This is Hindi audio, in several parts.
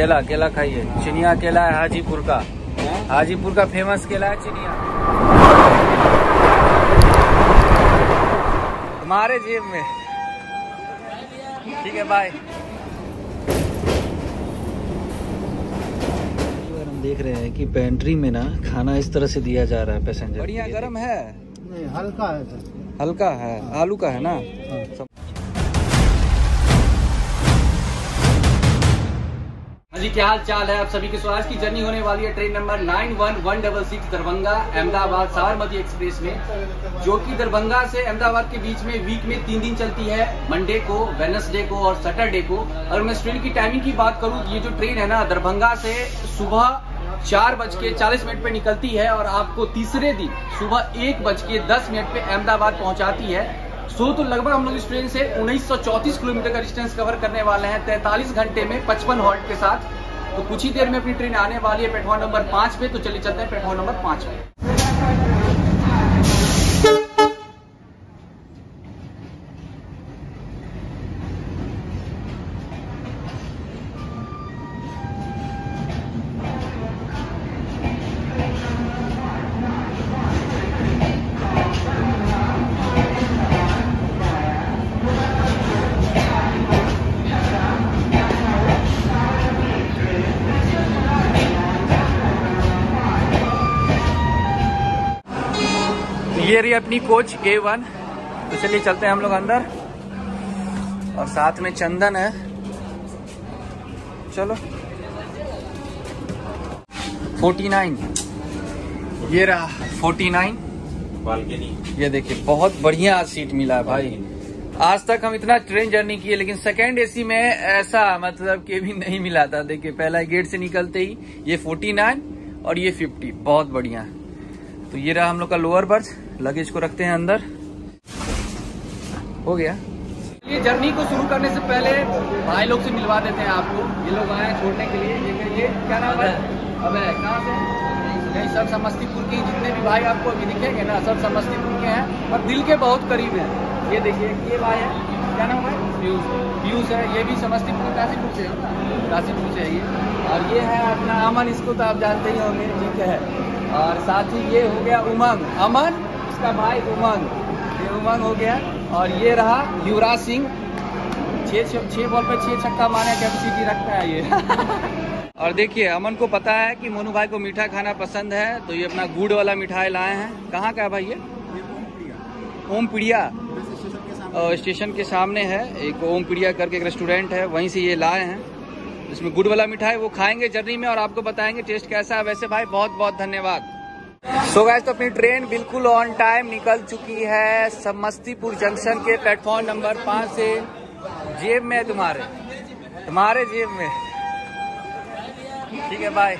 केला केला खाइए। चिनिया केला है हाजीपुर का, हाजीपुर का फेमस केला है चिनिया। तुम्हारे जेब में। ठीक है बाय। हम देख रहे हैं कि पेंट्री में ना खाना इस तरह से दिया जा रहा है पैसेंजर। बढ़िया गर्म है? नहीं, हल्का है सर। हल्का है, आलू का है ना? हाँ। जी क्या हाल चाल है आप सभी के। आज की जर्नी होने वाली है train number 91166 Darbhanga Ahmedabad Sabarmati express में, जो कि दरभंगा से अहमदाबाद के बीच में वीक में 3 दिन चलती है, मंडे को, वेडनेसडे को और सैटरडे को। और मैं इस ट्रेन की टाइमिंग की बात करूं, ये जो ट्रेन है ना दरभंगा से सुबह 4:40 पे निकलती है और आपको तीसरे दिन सुबह 1:10 पे अहमदाबाद पहुंचाती है। तो लगभग हम लोग इस ट्रेन से 1934 किलोमीटर का डिस्टेंस कवर करने वाले हैं 43 घंटे में 55 हॉल्ट के साथ। तो कुछ ही देर में अपनी ट्रेन आने वाली है प्लेटफॉर्म नंबर 5 पे। तो चलिए चलते हैं प्लेटफॉर्म नंबर 5 पे। ये रही अपनी कोच A1। तो चलिए चलते हैं हम लोग अंदर, और साथ में चंदन है। चलो 49, ये रहा 49 बालकनी। ये देखिए बहुत बढ़िया सीट मिला है भाई। आज तक हम इतना ट्रेन जर्नी किए लेकिन सेकेंड AC में ऐसा मतलब कि भी नहीं मिला था। देखिए पहला गेट से निकलते ही ये 49 और ये 50, बहुत बढ़िया। तो ये रहा हम लोग का लोअर बर्थ। लगेज को रखते हैं अंदर। हो गया। ये जर्नी को शुरू करने से पहले भाई लोग से मिलवा देते हैं आपको। ये लोग आए छोड़ने के लिए। ये क्या नाम है? अबे कहाँ से? यही सब समस्तीपुर के जितने भी भाई आपको अभी दिखेंगे ना, सब समस्तीपुर के हैं और दिल के बहुत करीब हैं। ये देखिए ये भाई है, क्या नाम है? पीयूष है। ये भी समस्तीपुर काशीपुर से है, काशीपुर से है ये। और ये है अपना अमन, इसको तो आप जानते ही होंगे। ठीक है। और साथ ही ये हो गया उमंग, अमन इसका भाई उमंग, ये उमंग हो गया। और ये रहा युवराज सिंह, 6 बॉल पे 6 छक्का मारने कैपेसिटी रखता है ये। और देखिए अमन को पता है कि मोनू भाई को मीठा खाना पसंद है, तो ये अपना गुड़ वाला मिठाई लाए हैं। कहाँ का है भाई ये? ओम पीड़िया स्टेशन के सामने है एक ओम पीड़िया करके एक रेस्टोरेंट है, वहीं से ये लाए हैं। इसमें गुड़ वाला मिठाई वो खाएंगे जर्नी में और आपको बताएंगे टेस्ट कैसा है। वैसे भाई बहुत बहुत धन्यवाद। सो गाइस तो अपनी ट्रेन बिल्कुल ऑन टाइम निकल चुकी है समस्तीपुर जंक्शन के प्लेटफॉर्म नंबर 5 से। जेब में तुम्हारे जेब में। ठीक है बाय।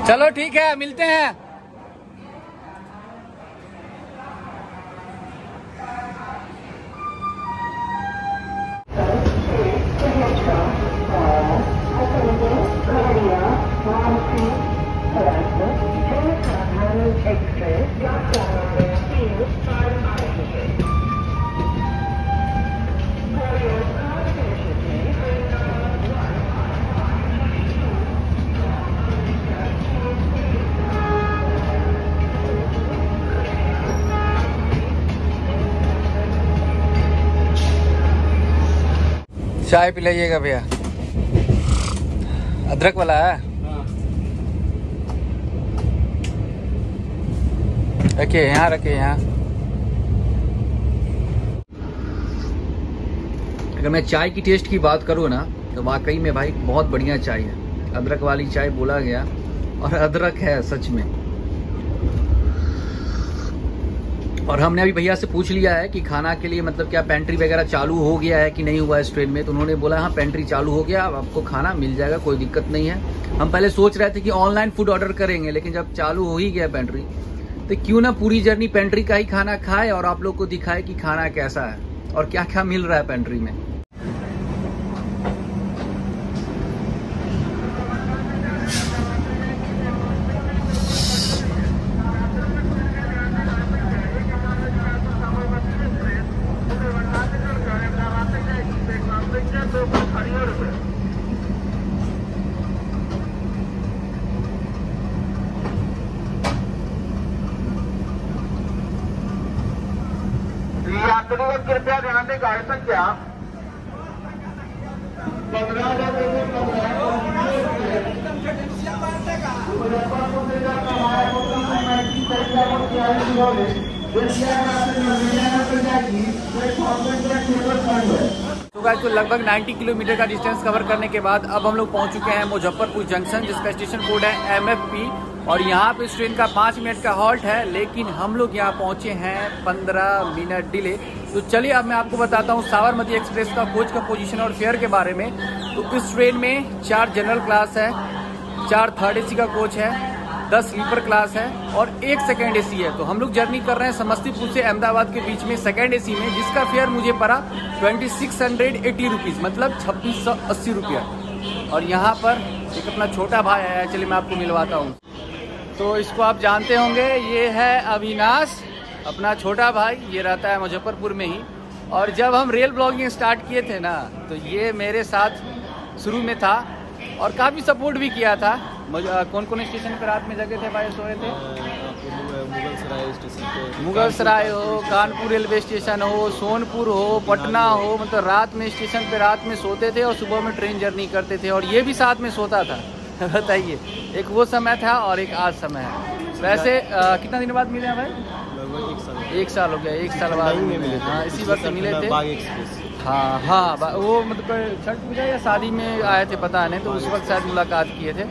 चलो ठीक है, मिलते हैं। चाय पिलाइएगा भैया। अदरक वाला है? रखिए यहाँ, रखिए यहाँ। अगर मैं चाय की टेस्ट की बात करूँ ना तो वाकई में भाई बहुत बढ़िया चाय है। अदरक वाली चाय बोला गया और अदरक है सच में। और हमने अभी भैया से पूछ लिया है कि खाना के लिए मतलब क्या पेंट्री वगैरह चालू हो गया है कि नहीं हुआ इस ट्रेन में। तो उन्होंने बोला हाँ पेंट्री चालू हो गया, अब आपको खाना मिल जाएगा, कोई दिक्कत नहीं है। हम पहले सोच रहे थे कि ऑनलाइन फूड ऑर्डर करेंगे, लेकिन जब चालू हो ही गया पेंट्री तो क्यों ना पूरी जर्नी पेंट्री का ही खाना खाए और आप लोग को दिखाए कि खाना कैसा है और क्या क्या मिल रहा है पेंट्री में। यात्रीगण कृपया ध्यान दें, गाड़ी संख्या 15 तो गाइस तो लगभग 90 किलोमीटर का डिस्टेंस कवर करने के बाद अब हम लोग पहुंच चुके हैं मुजफ्फरपुर जंक्शन, जिसका स्टेशन कोड है MFP। और यहाँ पे इस ट्रेन का 5 मिनट का हॉल्ट है, लेकिन हम लोग यहाँ पहुंचे हैं 15 मिनट डिले। तो चलिए अब मैं आपको बताता हूँ साबरमती एक्सप्रेस का कोच का पोजीशन और फेयर के बारे में। तो इस ट्रेन में 4 जनरल क्लास है, 4 थर्ड AC का कोच है, 10 स्लीपर क्लास है और 1 सेकेंड AC है। तो हम लोग जर्नी कर रहे हैं समस्तीपुर से अहमदाबाद के बीच में सेकेंड AC में, जिसका फेयर मुझे पड़ा 2680 रुपीज़, मतलब 2680 रुपया। और यहाँ पर एक अपना छोटा भाई आया है, चलिए मैं आपको मिलवाता हूँ। तो इसको आप जानते होंगे, ये है अविनाश, अपना छोटा भाई। ये रहता है मुजफ्फरपुर में ही। और जब हम रेल ब्लॉगिंग स्टार्ट किए थे ना, तो ये मेरे साथ शुरू में था और काफ़ी सपोर्ट भी किया था। कौन कौन स्टेशन पर रात में जगह थे भाई, सोए थे? मुगल सराय हो, कानपुर रेलवे स्टेशन हो, सोनपुर हो, पटना हो, मतलब रात में स्टेशन पे रात में सोते थे और सुबह में ट्रेन जर्नी करते थे। और ये भी साथ में सोता था। बताइए, एक वो समय था और एक आज समय है। वैसे कितना दिन बाद मिले हैं भाई? लगभग 1 साल हो गया। 1 साल बाद मिले थे। हाँ, इसी वक्त मिले थे। बाग एक्सप्रेस। हाँ, वो मतलब छठ पूजा या शादी में आए थे पता नहीं, तो उस वक्त शायद मुलाकात किए थे।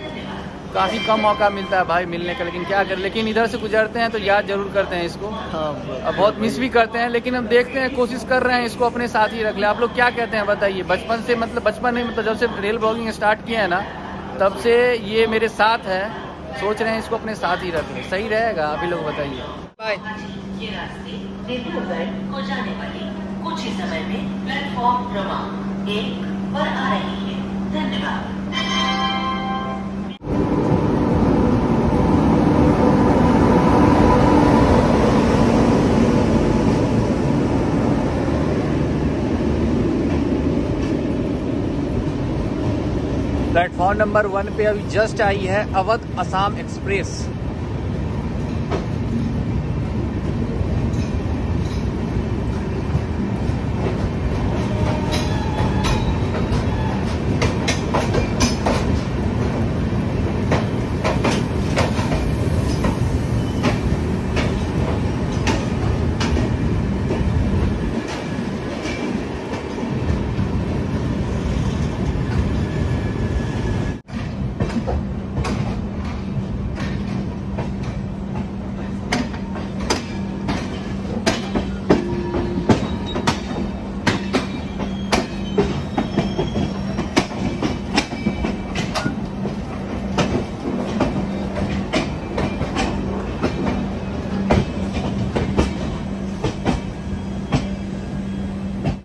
काफ़ी कम मौका मिलता है भाई मिलने का, लेकिन क्या करें। लेकिन इधर से गुजरते हैं तो याद जरूर करते हैं इसको। अब बहुत मिस भी करते हैं, लेकिन हम देखते हैं, कोशिश कर रहे हैं इसको अपने साथ ही रख ले। आप लोग क्या कहते हैं बताइए? बचपन से, मतलब बचपन नहीं, मतलब जब से रेल ब्लॉगिंग स्टार्ट किया है ना, तब से ये मेरे साथ है। सोच रहे हैं इसको अपने साथ ही रख ले, सही रहेगा? अभी लोग बताइए। बाय। ये रास्ते डिब्रूगढ़ को जाने वाली कुछ ही समय में प्लेटफॉर्म क्रमांक 1 पर आ रही है। धन्यवाद। प्लेटफॉर्म नंबर 1 पे अभी जस्ट आई है अवध असम एक्सप्रेस।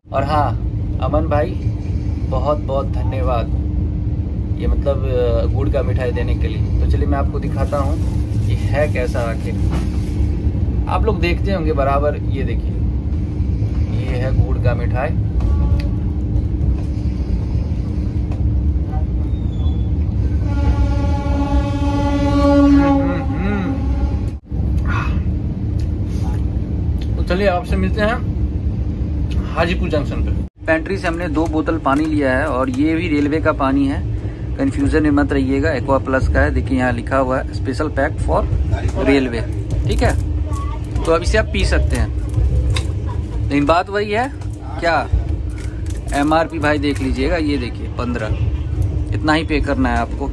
और हाँ अमन भाई, बहुत बहुत धन्यवाद, ये मतलब गुड़ का मिठाई देने के लिए। तो चलिए मैं आपको दिखाता हूँ ये है कैसा आखिर। आप लोग देखते होंगे बराबर, ये देखिए, ये है गुड़ का मिठाई। तो चलिए आपसे मिलते हैं हाजीपुर जंक्शन पे। पेंट्री से हमने 2 बोतल पानी लिया है और ये भी रेलवे का पानी है, कंफ्यूजन में मत रहिएगा। एक्वा प्लस का है, देखिए यहाँ लिखा हुआ है स्पेशल पैक फॉर रेलवे, ठीक है। तो अब इसे आप पी सकते हैं, लेकिन बात वही है क्या, MRP भाई देख लीजिएगा, ये देखिए 15, इतना ही पे करना है आपको।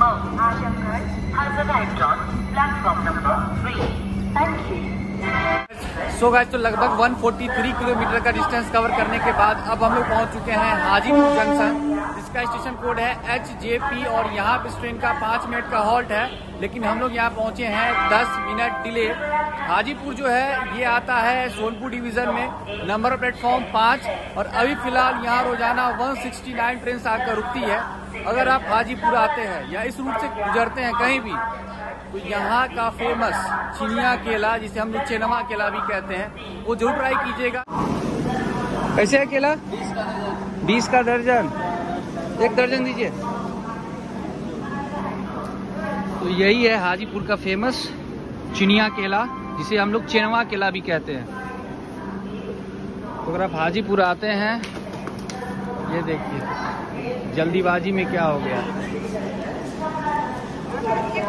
Mount Asamgarh has arrived on platform number 3. Thank you. So guys, तो लगभग 143 किलोमीटर का डिस्टेंस कवर करने के बाद अब हम लोग पहुंच चुके हैं हाजीपुर जंक्शन, जिसका स्टेशन कोड है HJP। और यहाँ पे इस ट्रेन का 5 मिनट का हॉल्ट है, लेकिन हम लोग यहाँ पहुंचे हैं 10 मिनट डिले। हाजीपुर जो है ये आता है सोनपुर डिवीजन में, नंबर प्लेटफॉर्म 5। और अभी फिलहाल यहाँ रोजाना 169 ट्रेन आकर रुकती है। अगर आप हाजीपुर आते हैं या इस रूट से गुजरते हैं कहीं भी, तो यहाँ का फेमस चिनिया केला, जिसे हम लोग चेनवा केला भी कहते हैं, वो जरूर ट्राई कीजिएगा। कैसे है केला? 20 का दर्जन। 1 दर्जन दीजिए। तो यही है हाजीपुर का फेमस चिनिया केला, जिसे हम लोग चेनवा केला भी कहते हैं। तो अगर आप हाजीपुर आते हैं, ये देखिए जल्दीबाजी में क्या हो गया।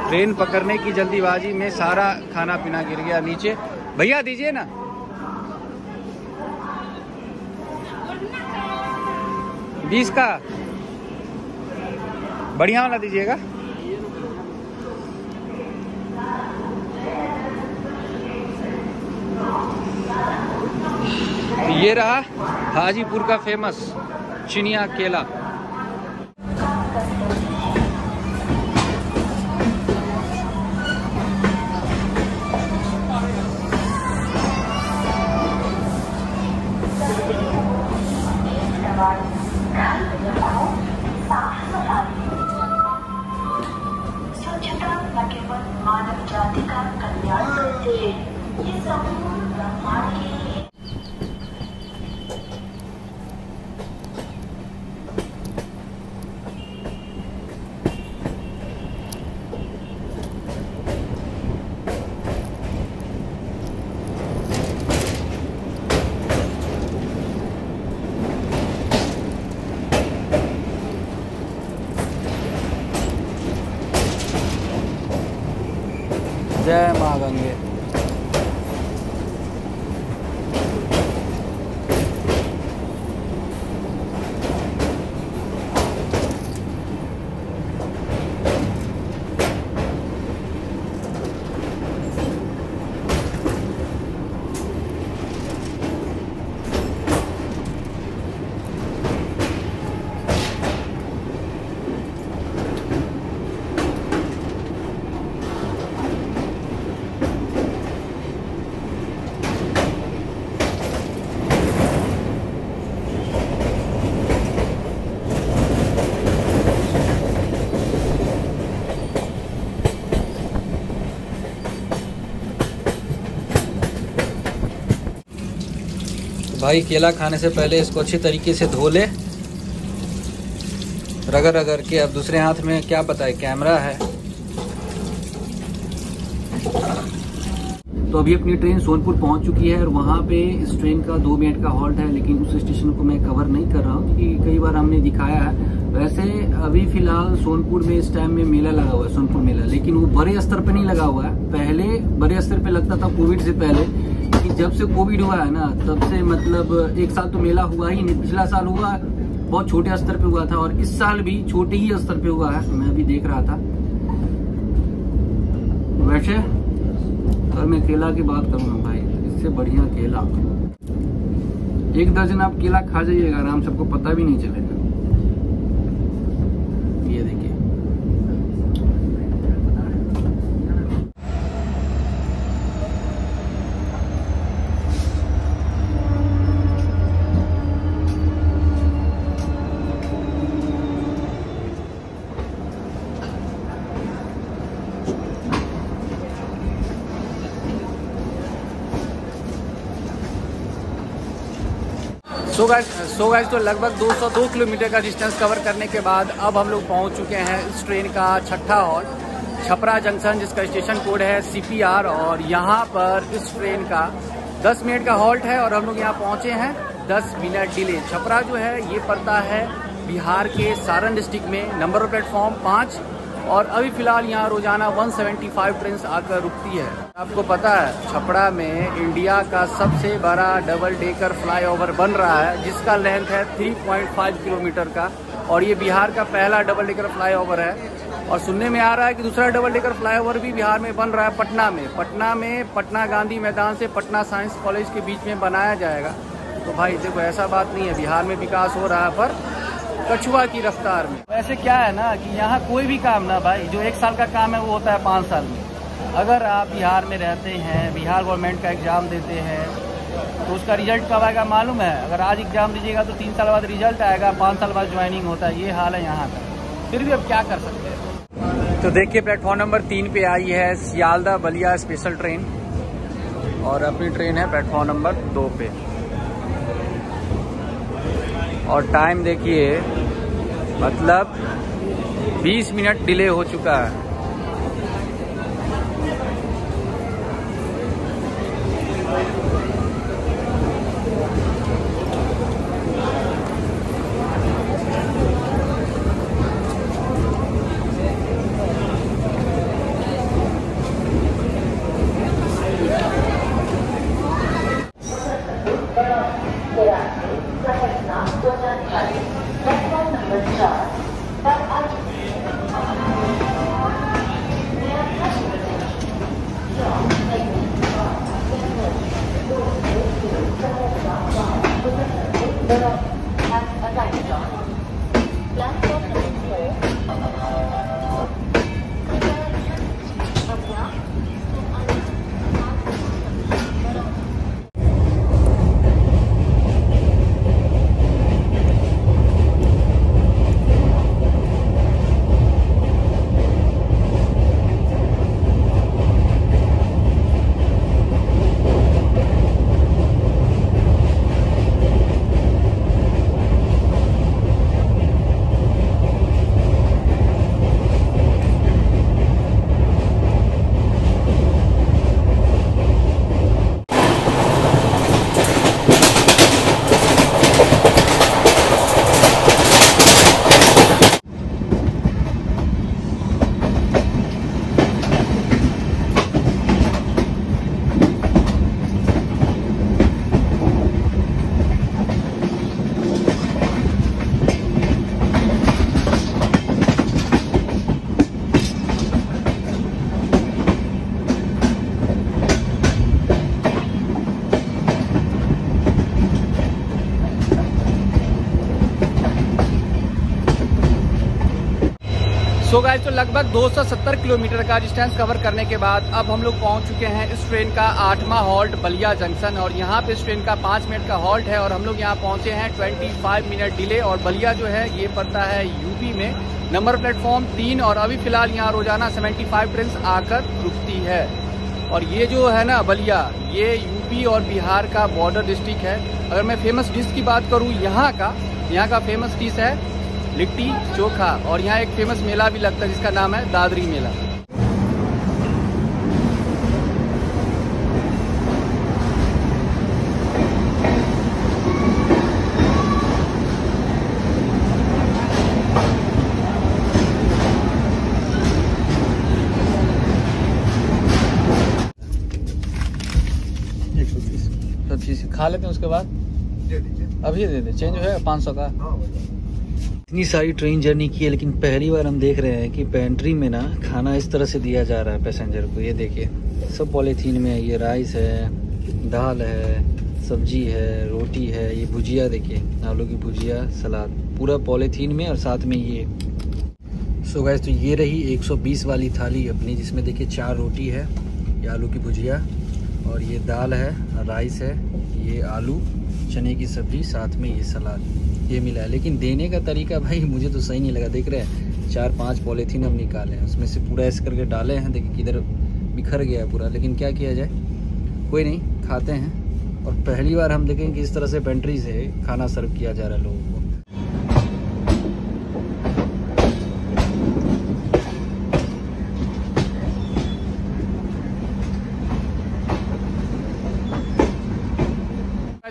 ट्रेन पकड़ने की जल्दीबाजी में सारा खाना पीना गिर गया नीचे। भैया दीजिए ना। बीस का बढ़िया वाला दीजिएगा। ये रहा हाजीपुर का फेमस चिनिया केला। स्वच्छता न केवल मानव जाति का कल्याण करती है, ये संपूर्ण ब्रह्मांड के लिए। जय माँ गंगे। भाई केला खाने से पहले इसको अच्छी तरीके से धो ले, रगड़ रगड़ के। अब दूसरे हाथ में क्या बताए, कैमरा है। तो अभी अपनी ट्रेन सोनपुर पहुंच चुकी है और वहां पे इस ट्रेन का 2 मिनट का हॉल्ट है, लेकिन उस स्टेशन को मैं कवर नहीं कर रहा हूं क्योंकि कई बार हमने दिखाया है। वैसे अभी फिलहाल सोनपुर में इस टाइम में मेला लगा हुआ है, सोनपुर मेला, लेकिन वो बड़े स्तर पे नहीं लगा हुआ है। पहले बड़े स्तर पे लगता था कोविड से पहले, कि जब से कोविड हुआ है ना तब से मतलब 1 साल तो मेला हुआ ही नहीं। पिछला साल हुआ, बहुत छोटे स्तर पे हुआ था, और इस साल भी छोटे ही स्तर पे हुआ है, मैं अभी देख रहा था। वैसे अगर मैं केला की बात करूँ भाई, इससे बढ़िया केला 1 दर्जन आप केला खा जाइएगा आराम से, आपको पता भी नहीं चलेगा। ये देखिए, सो गाइस तो लगभग 202 किलोमीटर का डिस्टेंस कवर करने के बाद अब हम लोग पहुंच चुके हैं इस ट्रेन का 6ठा हॉल्ट छपरा जंक्शन, जिसका स्टेशन कोड है CPR। और यहाँ पर इस ट्रेन का 10 मिनट का हॉल्ट है और हम लोग यहाँ पहुँचे हैं 10 मिनट डिले। छपरा जो है ये पड़ता है बिहार के सारण डिस्ट्रिक्ट में, नंबर प्लेटफॉर्म 5। और अभी फिलहाल यहाँ रोजाना 175 ट्रेन आकर रुकती है। आपको पता है छपरा में इंडिया का सबसे बड़ा डबल डेकर फ्लाईओवर बन रहा है, जिसका लेंथ है 3.5 किलोमीटर का, और ये बिहार का पहला डबल डेकर फ्लाईओवर है। और सुनने में आ रहा है कि दूसरा डबल डेकर फ्लाईओवर भी बिहार में बन रहा है पटना में पटना गांधी मैदान से पटना साइंस कॉलेज के बीच में बनाया जाएगा। तो भाई देखो ऐसा बात नहीं है, बिहार में विकास हो रहा है पर कछुआ की रफ्तार में। वैसे क्या है ना कि यहाँ कोई भी काम ना भाई जो 1 साल का काम है वो होता है 5 साल में। अगर आप बिहार में रहते हैं, बिहार गवर्नमेंट का एग्ज़ाम देते हैं तो उसका रिजल्ट कब आएगा मालूम है? अगर आज एग्ज़ाम दीजिएगा तो 3 साल बाद रिजल्ट आएगा, 5 साल बाद ज्वाइनिंग होता है। ये हाल है यहाँ का। फिर भी अब क्या कर सकते हैं। तो देखिए प्लेटफॉर्म नंबर 3 पे आई है सियालदा बलिया स्पेशल ट्रेन और अपनी ट्रेन है प्लेटफॉर्म नंबर 2 पे। और टाइम देखिए मतलब 20 मिनट डिले हो चुका है। सो गाइस तो लगभग 270 किलोमीटर का डिस्टेंस कवर करने के बाद अब हम लोग पहुंच चुके हैं इस ट्रेन का 8वां हॉल्ट बलिया जंक्शन। और यहाँ पे इस ट्रेन का 5 मिनट का हॉल्ट है और हम लोग यहाँ पहुंचे हैं 25 मिनट डिले। और बलिया जो है ये पड़ता है यूपी में, नंबर प्लेटफॉर्म 3। और अभी फिलहाल यहाँ रोजाना 75 ट्रेन आकर रुकती है। और ये जो है ना बलिया, ये यूपी और बिहार का बॉर्डर डिस्ट्रिक्ट है। अगर मैं फेमस डिश की बात करूँ यहाँ का फेमस डिश है लिट्टी चोखा। और यहाँ एक फेमस मेला भी लगता है जिसका नाम है दादरी मेला। सब चीज खा लेते हैं उसके बाद अभी दे दे। चेंज है 500 का। इतनी सारी ट्रेन जर्नी की है लेकिन पहली बार हम देख रहे हैं कि पेंट्री में ना खाना इस तरह से दिया जा रहा है पैसेंजर को। ये देखिए सब पॉलीथीन में है। ये राइस है, दाल है, सब्जी है, रोटी है, ये भुजिया देखिए आलू की भुजिया, सलाद, पूरा पॉलीथीन में। और साथ में ये सो गाइस तो ये रही 120 वाली थाली अपनी, जिसमें देखिए 4 रोटी है, ये आलू की भुजिया और ये दाल है, राइस है, ये आलू चने की सब्जी, साथ में ये सलाद, ये मिला है। लेकिन देने का तरीका भाई मुझे तो सही नहीं लगा। देख रहे हैं 4-5 पॉलीथीन हम निकाले हैं, उसमें से पूरा ऐसे करके डाले हैं। देखिए किधर बिखर गया है पूरा। लेकिन क्या किया जाए, कोई नहीं, खाते हैं। और पहली बार हम देखें कि इस तरह से पेंट्री से खाना सर्व किया जा रहा है लोगों को।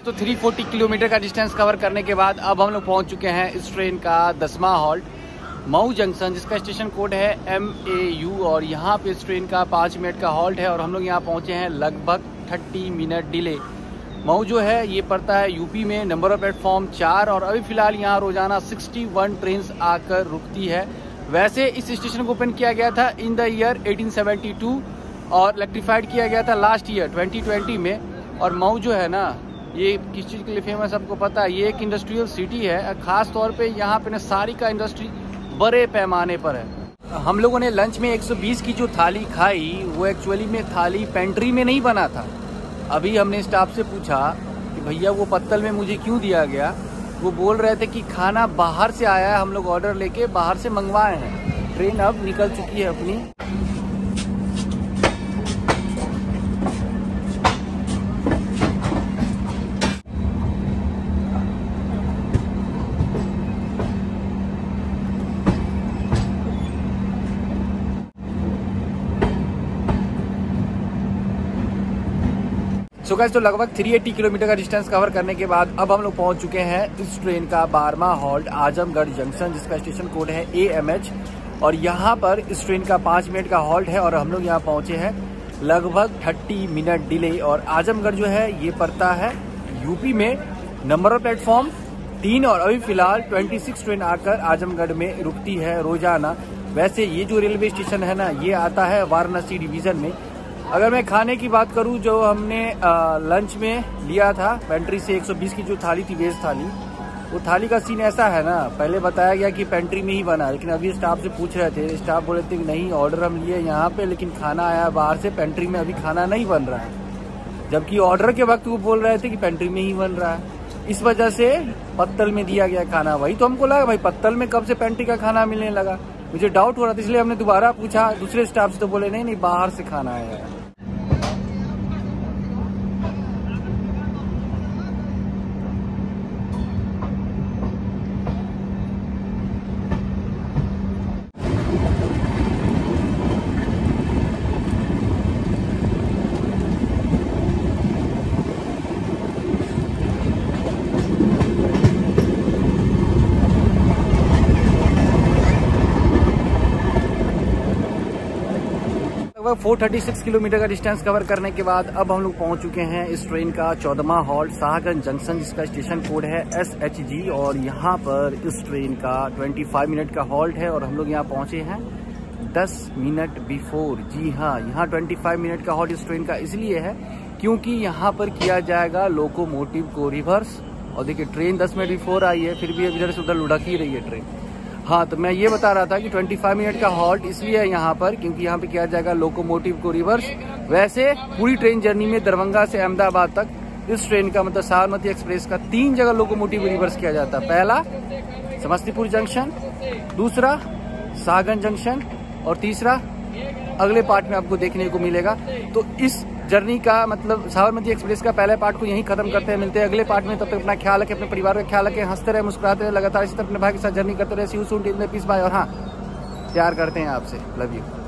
तो 340 किलोमीटर का डिस्टेंस कवर करने के बाद अब हम लोग पहुंच चुके हैं इस ट्रेन का 10वां हॉल्ट मऊ जंक्शन, जिसका स्टेशन कोड है MAU। और यहाँ पे इस ट्रेन का 5 मिनट का हॉल्ट है और हम लोग यहाँ पहुँचे हैं लगभग 30 मिनट डिले। मऊ जो है ये पड़ता है यूपी में, नंबर ऑफ प्लेटफॉर्म 4। और अभी फ़िलहाल यहाँ रोजाना 61 ट्रेन आकर रुकती है। वैसे इस स्टेशन को ओपन किया गया था इन द ईयर 1872 और इलेक्ट्रीफाइड किया गया था लास्ट ईयर 2020 में। और मऊ जो है ना, ये किस चीज़ के लिए फेमस आपको पता है? ये एक इंडस्ट्रियल सिटी है, खास तौर पे यहाँ पे ना सारी का इंडस्ट्री बड़े पैमाने पर है। हम लोगों ने लंच में 120 की जो थाली खाई वो एक्चुअली में थाली पेंट्री में नहीं बना था। अभी हमने स्टाफ से पूछा कि भैया वो पत्तल में मुझे क्यों दिया गया, वो बोल रहे थे कि खाना बाहर से आया है, हम लोग ऑर्डर लेके बाहर से मंगवाए हैं। ट्रेन अब निकल चुकी है अपनी। सो गाइस, तो लगभग 380 किलोमीटर का डिस्टेंस कवर करने के बाद अब हम लोग पहुंच चुके हैं इस ट्रेन का 12वां हॉल्ट आजमगढ़ जंक्शन, जिसका स्टेशन कोड है AMH। और यहाँ पर इस ट्रेन का 5 मिनट का हॉल्ट है और हम लोग यहाँ पहुंचे हैं लगभग 30 मिनट डिले। और आजमगढ़ जो है ये पड़ता है यूपी में। नंबर ऑफ प्लेटफॉर्म 3 और अभी फिलहाल 26 ट्रेन आकर आजमगढ़ में रुकती है रोजाना। वैसे ये जो रेलवे स्टेशन है ना, ये आता है वाराणसी डिवीजन में। अगर मैं खाने की बात करूं, जो हमने लंच में लिया था पेंट्री से 120 की जो थाली थी, वेज थाली, वो थाली का सीन ऐसा है ना, पहले बताया गया कि पेंट्री में ही बना, लेकिन अभी स्टाफ से पूछ रहे थे, स्टाफ बोले थे कि नहीं, ऑर्डर हम लिए यहाँ पे, लेकिन खाना आया बाहर से, पेंट्री में अभी खाना नहीं बन रहा है। जबकि ऑर्डर के वक्त वो बोल रहे थे कि पेंट्री में ही बन रहा है। इस वजह से पत्तल में दिया गया खाना। वही तो हमको लगा भाई पत्तल में कब से पेंट्री का खाना मिलने लगा, मुझे डाउट हो रहा था, इसलिए हमने दोबारा पूछा दूसरे स्टाफ से, तो बोले नहीं बाहर से खाना आया है। लगभग 436 किलोमीटर का डिस्टेंस कवर करने के बाद अब हम लोग पहुंच चुके हैं इस ट्रेन का 14वां हॉल्ट शाहगंज जंक्शन, जिसका स्टेशन कोड है SHG। और यहाँ पर इस ट्रेन का 25 मिनट का हॉल्ट है और हम लोग यहाँ पहुंचे हैं 10 मिनट बिफोर। जी हाँ, यहाँ 25 मिनट का हॉल्ट इस ट्रेन का इसलिए है क्योंकि यहाँ पर किया जाएगा लोकोमोटिव को रिवर्स। और देखिए ट्रेन 10 मिनट बिफोर आई है, फिर भी इधर से उधर लुढ़क ही रही है ट्रेन। हाँ, तो मैं ये बता रहा था कि 25 मिनट का हॉल्ट इसलिए है यहाँ पर क्योंकि यहाँ पे किया जाएगा लोकोमोटिव को रिवर्स। वैसे पूरी ट्रेन जर्नी में दरभंगा से अहमदाबाद तक इस ट्रेन का मतलब साबरमती एक्सप्रेस का 3 जगह लोकोमोटिव रिवर्स किया जाता है। पहला समस्तीपुर जंक्शन, दूसरा शाहगंज जंक्शन और तीसरा अगले पार्ट में आपको देखने को मिलेगा। तो इस जर्नी का मतलब साबरमती एक्सप्रेस का पहले पार्ट को यहीं खत्म करते हैं, मिलते हैं अगले पार्ट में। तब तक अपना ख्याल रखें, अपने परिवार का ख्याल रखें, हंसते रहे, मुस्कुराते रहे, लगातार इसी तरह अपने भाई के साथ जर्नी करते रहे। सी यू सून, टीम में पीस बाय। और हाँ, प्यार करते हैं आपसे, लव यू।